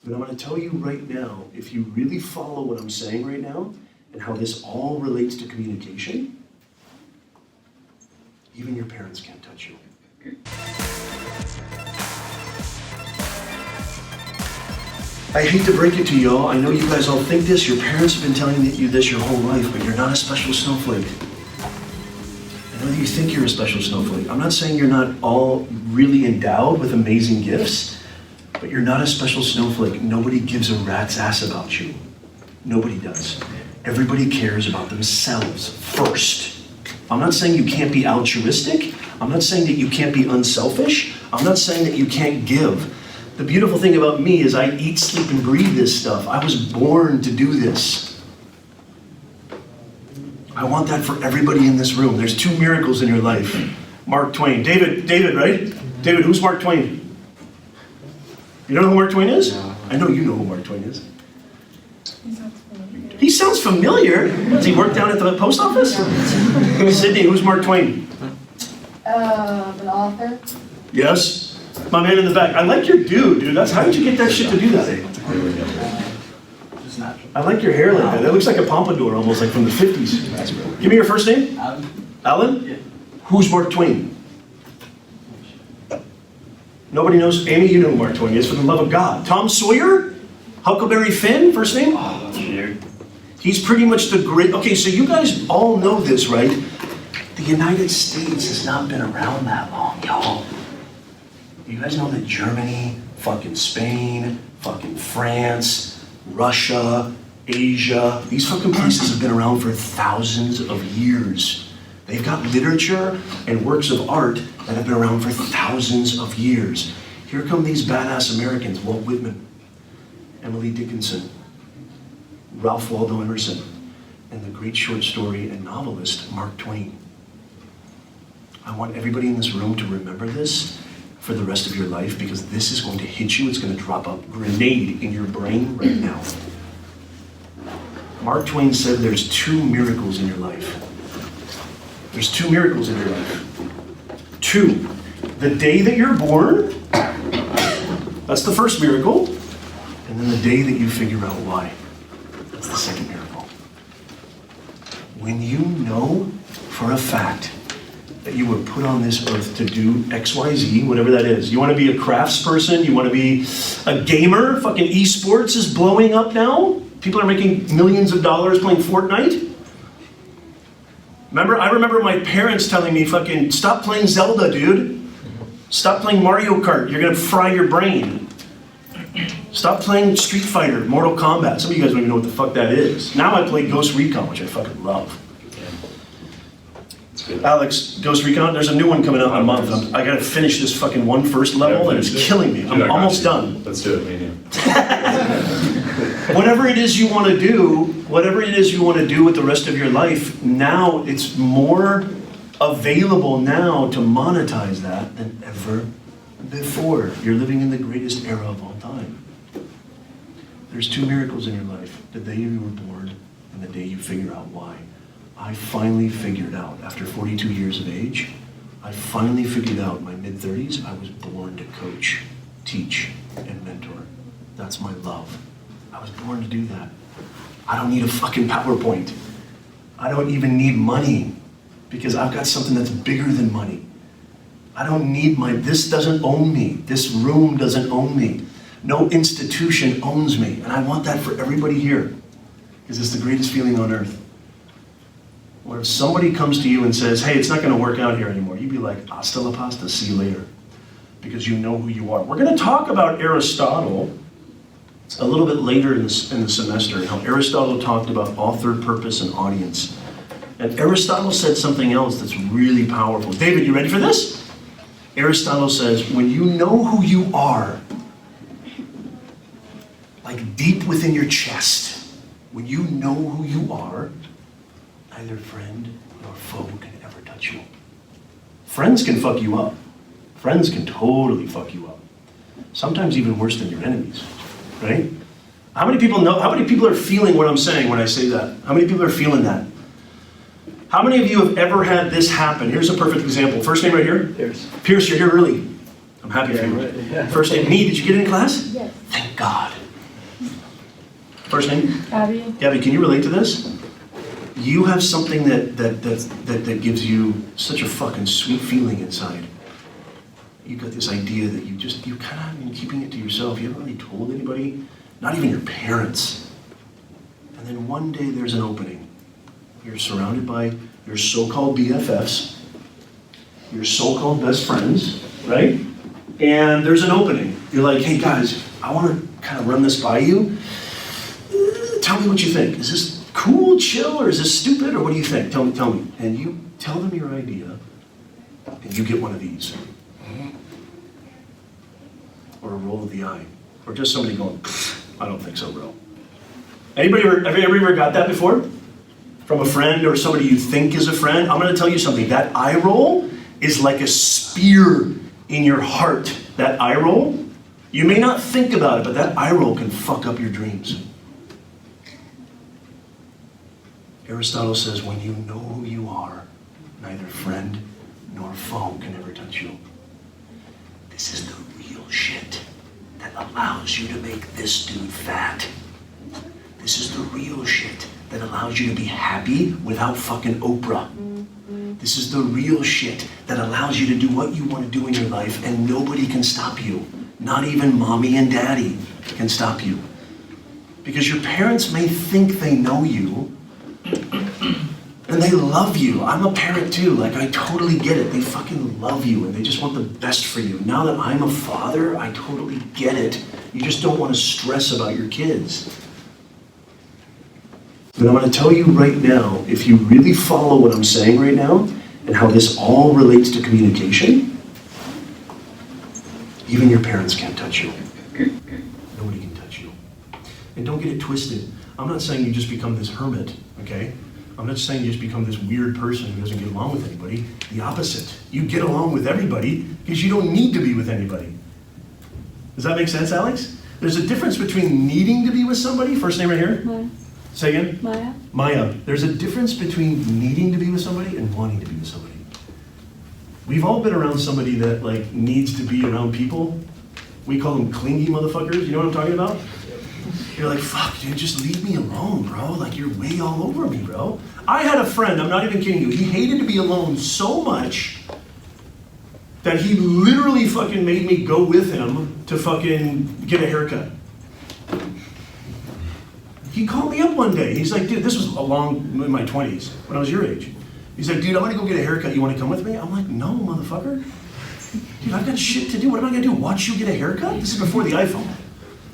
But I'm going to tell you right now, if you really follow what I'm saying right now, and how this all relates to communication, even your parents can't touch you. I hate to break it to y'all. I know you guys all think this. Your parents have been telling you this your whole life, but you're not a special snowflake. I know that you think you're a special snowflake. I'm not saying you're not all really endowed with amazing gifts, but you're not a special snowflake. Nobody gives a rat's ass about you. Nobody does. Everybody cares about themselves first. I'm not saying you can't be altruistic. I'm not saying that you can't be unselfish. I'm not saying that you can't give. The beautiful thing about me is I eat, sleep, and breathe this stuff. I was born to do this. I want that for everybody in this room. There's 2 miracles in your life. Mark Twain. David, right? David, who's Mark Twain? You don't know who Mark Twain is? No. I know you know who Mark Twain is. He sounds familiar. Does he work down at the post office? Sydney, who's Mark Twain? An author. Yes? My man in the back. I like your dude. How did you get that shit to do that? I like your hair like that. That looks like a pompadour almost, like from the 50s. Give me your first name. Alan? Yeah. Who's Mark Twain? Nobody knows. Amy, you know who Mark Twain is, for the love of God. Tom Sawyer? Huckleberry Finn, first name? Youre. He's pretty much the great. Okay, so you guys all know this, right? The United States has not been around that long, y'all. You guys know that Germany, fucking Spain, fucking France, Russia, Asia, these fucking places have been around for thousands of years. They've got literature and works of art that have been around for thousands of years. Here come these badass Americans, Walt Whitman, Emily Dickinson, Ralph Waldo Emerson, and the great short story and novelist, Mark Twain. I want everybody in this room to remember this for the rest of your life, because this is going to hit you. It's going to drop a grenade in your brain right now. Mark Twain said there's 2 miracles in your life. There's 2 miracles in your life. 2. The day that you're born, that's the first miracle. And then the day that you figure out why, that's the second miracle. When you know for a fact that you were put on this earth to do XYZ, whatever that is. You want to be a craftsperson? You want to be a gamer? Fucking esports is blowing up now. People are making millions of dollars playing Fortnite. I remember my parents telling me, fucking, stop playing Zelda, dude. Stop playing Mario Kart. You're going to fry your brain. Stop playing Street Fighter, Mortal Kombat. Some of you guys don't even know what the fuck that is. Now I play Ghost Recon, which I fucking love. Alex, Ghost Recon, there's a new one coming out in a month. I gotta finish this fucking one first level, and it's killing me. I'm almost done. Let's do it, me and you. Whatever it is you want to do with the rest of your life, now it's more available now to monetize that than ever before. You're living in the greatest era of all time. There's 2 miracles in your life: the day you were born and the day you figure out why. I finally figured out, after 42 years of age, I finally figured out in my mid-30s, I was born to coach, teach, and mentor. That's my love. I was born to do that. I don't need a fucking PowerPoint. I don't even need money, because I've got something that's bigger than money. I don't need this doesn't own me. This room doesn't own me. No institution owns me, and I want that for everybody here, because it's the greatest feeling on earth. Where if somebody comes to you and says, hey, it's not going to work out here anymore, you'd be like, hasta la pasta, see you later. Because you know who you are. We're going to talk about Aristotle a little bit later in the semester, and how Aristotle talked about author, purpose, and audience. And Aristotle said something else that's really powerful. David, you ready for this? Aristotle says, when you know who you are, like deep within your chest, when you know who you are, neither friend nor foe can ever touch you. Friends can fuck you up. Friends can totally fuck you up. Sometimes even worse than your enemies, right? How many people are feeling what I'm saying when I say that? How many people are feeling that? How many of you have ever had this happen? Here's a perfect example. First name right here? Pierce. Pierce, you're here early. I'm happy for you. Right, yeah. First name, me, did you get in class? Yes. Thank God. First name? Gabby. Gabby, can you relate to this? You have something that gives you such a fucking sweet feeling inside. You got this idea that you kind of have been keeping it to yourself. You haven't really told anybody, not even your parents. And then one day there's an opening. You're surrounded by your so-called BFFs, your so-called best friends, right? And there's an opening. You're like, hey guys, I want to kind of run this by you. Tell me what you think. Is this cool, chill, or is this stupid, or what do you think? Tell me. And you tell them your idea, and you get one of these. Or a roll of the eye. Or just somebody going, I don't think so, bro. Have you ever got that before? From a friend or somebody you think is a friend? I'm gonna tell you something. That eye roll is like a spear in your heart. That eye roll, you may not think about it, but that eye roll can fuck up your dreams. Aristotle says, when you know who you are, neither friend nor foe can ever touch you. This is the real shit that allows you to make this dude fat. This is the real shit that allows you to be happy without fucking Oprah. This is the real shit that allows you to do what you want to do in your life and nobody can stop you. Not even mommy and daddy can stop you. Because your parents may think they know you, and they love you. I'm a parent too, like I totally get it. They fucking love you and they just want the best for you. Now that I'm a father, I totally get it. You just don't want to stress about your kids. But I'm going to tell you right now, if you really follow what I'm saying right now, and how this all relates to communication, even your parents can't touch you. Nobody can touch you. And don't get it twisted. I'm not saying you just become this hermit, okay? I'm not saying you just become this weird person who doesn't get along with anybody. The opposite. You get along with everybody because you don't need to be with anybody. Does that make sense, Alex? There's a difference between needing to be with somebody. First name right here? Maya. Say again? Maya. Maya. There's a difference between needing to be with somebody and wanting to be with somebody. We've all been around somebody that like needs to be around people. We call them clingy motherfuckers. You know what I'm talking about? You're like, fuck, dude, just leave me alone, bro. Like, you're way all over me, bro. I had a friend, I'm not even kidding you, he hated to be alone so much that he literally fucking made me go with him to fucking get a haircut. He called me up one day. He's like, dude, this was along in my 20s, when I was your age. He's like, dude, I'm gonna go get a haircut. You wanna come with me? I'm like, no, motherfucker. Dude, I've got shit to do. What am I gonna do? Watch you get a haircut? This is before the iPhone.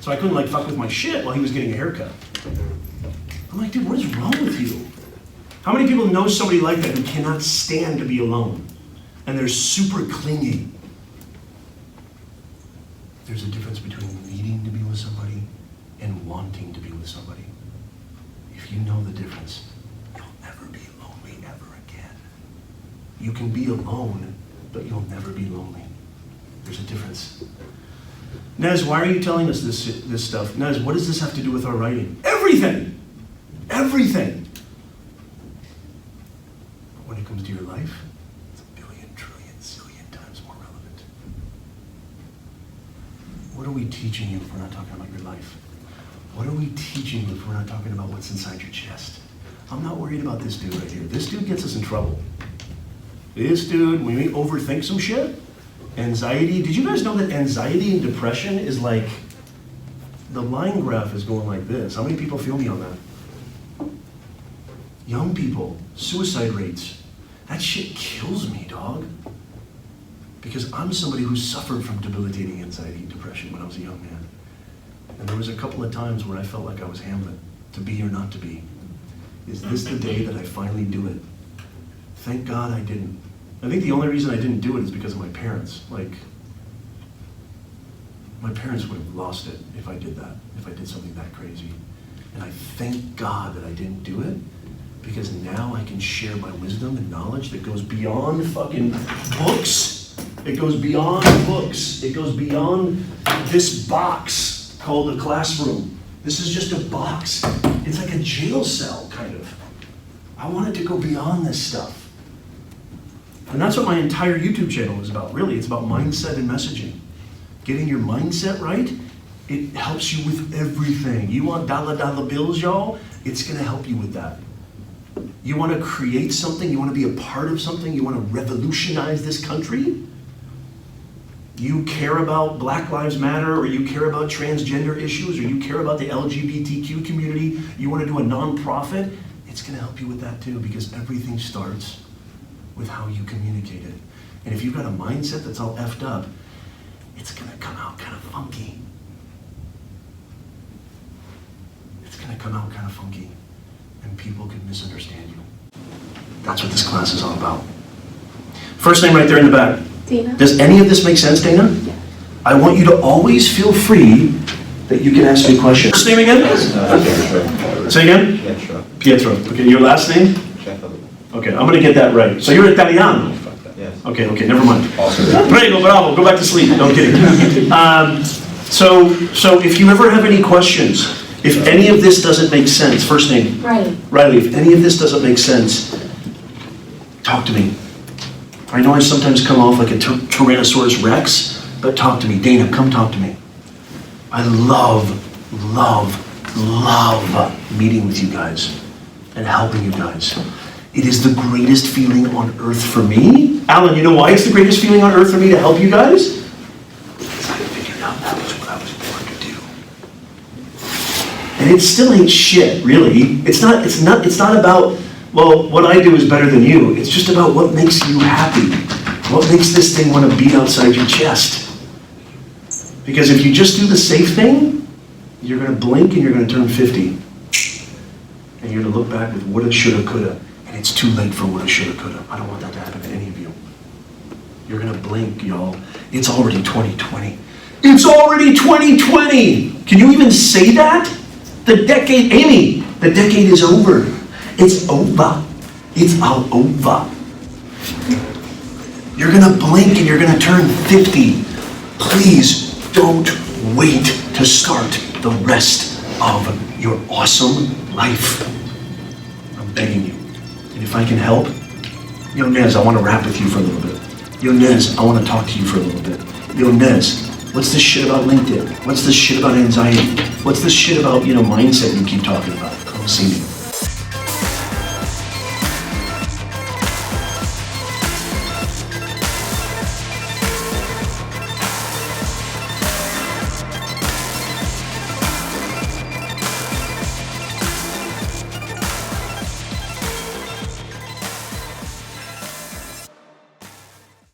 So I couldn't like fuck with my shit while he was getting a haircut. I'm like, dude, what is wrong with you? How many people know somebody like that who cannot stand to be alone? And they're super clingy. There's a difference between needing to be with somebody and wanting to be with somebody. If you know the difference, you'll never be lonely ever again. You can be alone, but you'll never be lonely. There's a difference. Nez, why are you telling us this stuff? Nez, what does this have to do with our writing? Everything! Everything! But when it comes to your life, it's a billion, trillion, zillion times more relevant. What are we teaching you if we're not talking about your life? What are we teaching you if we're not talking about what's inside your chest? I'm not worried about this dude right here. This dude gets us in trouble. This dude, when we overthink some shit, anxiety, did you guys know that anxiety and depression is like, the line graph is going like this. How many people feel me on that? Young people, suicide rates. That shit kills me, dog. Because I'm somebody who suffered from debilitating anxiety and depression when I was a young man. And there was a couple of times where I felt like I was Hamlet, to be or not to be. Is this the day that I finally do it? Thank God I didn't. I think the only reason I didn't do it is because of my parents. Like, my parents would have lost it if I did that, if I did something that crazy. And I thank God that I didn't do it, because now I can share my wisdom and knowledge that goes beyond fucking books. It goes beyond books. It goes beyond this box called a classroom. This is just a box. It's like a jail cell, kind of. I wanted to go beyond this stuff. And that's what my entire YouTube channel is about, really. It's about mindset and messaging. Getting your mindset right It helps you with everything. You want dollar bills, y'all? It's gonna help you with that. You wanna create something, you wanna be a part of something, you wanna revolutionize this country? You care about Black Lives Matter, or you care about transgender issues, or you care about the LGBTQ community, you wanna do a nonprofit, it's gonna help you with that too, because everything starts with how you communicate it. And if you've got a mindset that's all effed up, it's gonna come out kind of funky. It's gonna come out kind of funky, and people can misunderstand you. That's what this class is all about. First name right there in the back. Dana. Does any of this make sense, Dana? Yeah. I want you to always feel free that you can ask me questions. First name again? Say again? Pietro. Pietro. Okay, your last name? Cefalo. Okay, I'm gonna get that right. So you're Italiano? Yes. Okay, never mind. Also. Prego, bravo, go back to sleep. No, I'm kidding. So if you ever have any questions, if any of this doesn't make sense, first name? Riley, if any of this doesn't make sense, talk to me. I know I sometimes come off like a Tyrannosaurus Rex, but talk to me. Dana, come talk to me. I love meeting with you guys and helping you guys. It is the greatest feeling on earth for me. Alan, you know why it's the greatest feeling on earth for me to help you guys? Because I figured out that was what I was born to do. And it still ain't shit, really. It's not about, well, what I do is better than you. It's just about what makes you happy. What makes this thing want to beat outside your chest. Because if you just do the safe thing, you're going to blink and you're going to turn 50. And you're going to look back with woulda, shoulda, coulda. And it's too late for woulda, shoulda, coulda. I don't want that to happen to any of you. You're going to blink, y'all. It's already 2020. It's already 2020! Can you even say that? The decade, Amy, the decade is over. It's over. It's all over. You're gonna blink and you're gonna turn 50. Please don't wait to start the rest of your awesome life. I'm begging you. And if I can help, Yo Nez, I want to rap with you for a little bit. Yo Nez, I want to talk to you for a little bit. Yo Nez, what's this shit about LinkedIn? What's this shit about anxiety? What's this shit about, mindset you keep talking about? Come see me.